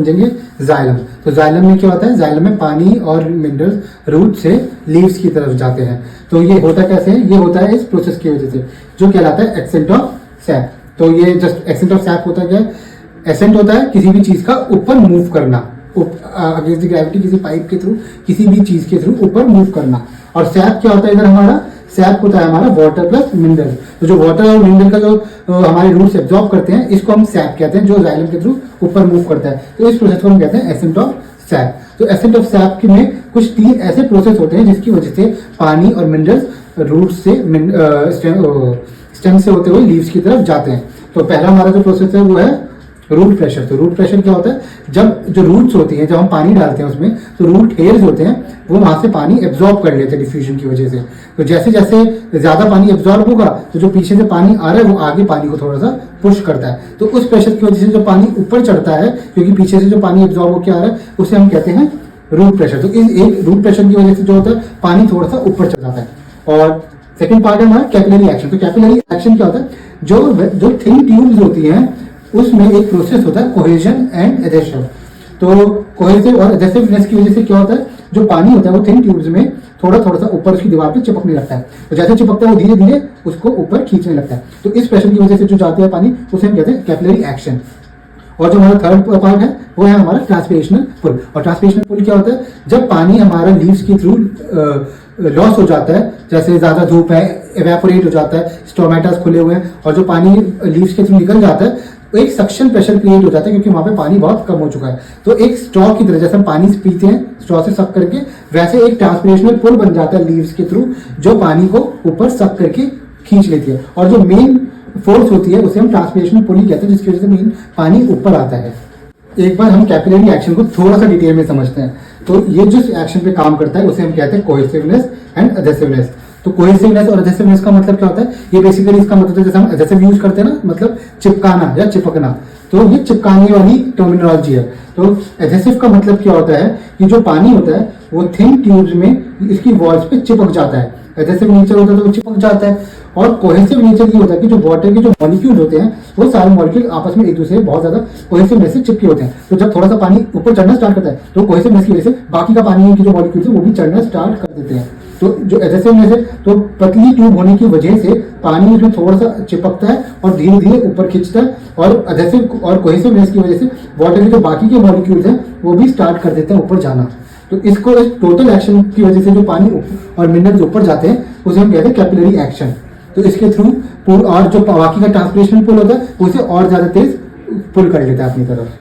समझेंगे जाइलम। तो जाइलम में क्या होता है, जाइलम में पानी और मिनरल्स रूट से लीव्स की तरफ जाते हैं। तो ये होता कैसे है, ये होता है इस प्रोसेस की वजह से जो कहलाता है एक्सेंट ऑफ सैप। तो ये जस्ट एक्सेंट ऑफ सैप होता है, एसेंट होता है किसी भी चीज का ऊपर मूव करना, अगेंस्ट द ग्रेविटी किसी पाइप के थ्रू, किसी भी चीज के थ्रू ऊपर मूव करना। और सैप क्या होता है इधर हमारा, सैप होता है हमारा वाटर प्लस मिनरल। तो जो वाटर और मिनरल का जो हमारे रूट्स एब्जॉर्ब करते हैं इसको हम सैप कहते हैं, जो जाइलम के थ्रू ऊपर मूव करता है। तो इस प्रोसेस को हम कहते हैं एसेंट ऑफ सैप। तो एसेंट ऑफ सैप में कुछ 3 ऐसे प्रोसेस होते हैं जिसकी वजह से पानी और मिनरल्स रूट से स्टेम से होते हुए लीव्स की तरफ जाते हैं। तो पहला हमारा जो प्रोसेस है वो है रूट प्रेशर। तो रूट प्रेशर क्या होता है, जब जो रूट्स होती हैं, जब हम पानी डालते हैं उसमें, तो रूट हेयर्स होते हैं वो वहां से पानी एब्जॉर्ब कर लेते हैं डिफ्यूजन की वजह से। तो जैसे जैसे ज्यादा पानी एब्जॉर्ब होगा तो जो पीछे से पानी आ रहा है वो आगे पानी को थोड़ा सा पुश करता है। तो उस प्रेशर की वजह से जो पानी ऊपर चढ़ता है, क्योंकि पीछे से जो पानी एब्जॉर्ब होकर आ रहा है, उसे हम कहते हैं रूट प्रेशर। तो इस एक रूट प्रेशर की वजह से जो होता है पानी थोड़ा सा ऊपर चढ़ जाता है। और सेकेंड पार्ट है हमारा कैपिलरी एक्शन। तो कैपिलरी एक्शन क्या होता है, जो थिन ट्यूब्स होती हैं उसमें एक प्रोसेस होता है कोहेजन एंड एडेसिव। तो कोहेसिव और एडेसिवनेस की वजह से क्या होता है, जो पानी होता है वो थिन ट्यूब्स में थोड़ा थोड़ा सा ऊपर उसकी दीवार पे चिपकने लगता है। तो जैसे चिपकता है वो धीरे धीरे उसको ऊपर खींचने लगता है। तो इस प्रेशर की वजह से जो जाता है पानी उसे हम कहते हैं कैपिलरी एक्शन। और जो हमारा थर्ड पार्ट है वो है हमारा ट्रांसपिरेशनल पुल। और ट्रांसपिरेशनल पुल क्या होता है, जब पानी हमारा लीव्स के थ्रू लॉस हो जाता है, जैसे ज्यादा धूप है, इवेपोरेट हो जाता है, स्टोमेटास खुले हुए हैं और जो पानी लीव्स के थ्रू निकल जाता है तो एक सक्शन प्रेशर क्रिएट हो जाता है, क्योंकि वहां पे पानी बहुत कम हो चुका है। तो एक स्ट्रॉ की तरह, जैसे हम पानी पीते हैं स्ट्रॉ से सक करके, वैसे एक ट्रांसपिरेशनल पुल बन जाता है लीव्स के थ्रू, जो पानी को ऊपर सक करके खींच लेती है। और जो मेन फोर्स होती है उसे हम ट्रांसपिरेशनल पुल ही कहते हैं, जिसकी वजह से मेन पानी ऊपर आता है। एक बार हम कैपिलरी एक्शन को थोड़ा सा डिटेल में समझते हैं। तो ये जिस एक्शन पे काम करता है उसे हम कहते हैं कोहेसिवनेस एंड एडेसिवनेस। तो कोहेसिवनेस और एडेसिवनेस का मतलब क्या होता है, ये बेसिकली इसका मतलब है, जैसे हम एडेसिव यूज करते हैं ना, मतलब चिपकाना या चिपकना, तो ये चिपकाने वाली टर्मिनोलॉजी है। तो एडेसिव का मतलब क्या होता है कि जो पानी होता है वो थिन ट्यूब्स में इसकी वॉल्स पे चिपक जाता है। एडेसिव नेचर होता है तो वो चिपक जाता है। और कोहेसिव नेचर ये होता है कि जो वाटर के जो मॉलिक्यूल होते हैं वो सारे मॉलिक्यूल आपस में एक दूसरे से बहुत ज्यादा कोहेसिवनेस से चिपके होते हैं। तो जब थोड़ा सा पानी ऊपर चढ़ना स्टार्ट करता है तो कोहेसिवनेस की वजह से बाकी का पानी के जो मॉलिक्यूल्स है वो भी चढ़ना स्टार्ट कर देते हैं। तो जो एडेसिवनेस है, तो पतली ट्यूब होने की वजह से पानी उसमें थोड़ा सा चिपकता है और धीरे धीरे ऊपर खींचता है। और एडेसिव और कोहेसिवनेस की वजह से वाटर के जो बाकी के मॉलिक्यूल्स हैं वो भी स्टार्ट कर देते हैं ऊपर जाना। तो इसको इस टोटल एक्शन की वजह से जो पानी और मिनरल्स ऊपर जाते हैं उसे हम कहते हैं कैपिलरी एक्शन। तो इसके थ्रू और जो बाकी का ट्रांसपिरेशनल पुल होता है उसे और ज्यादा तेज पुल कर लेता है अपनी तरफ।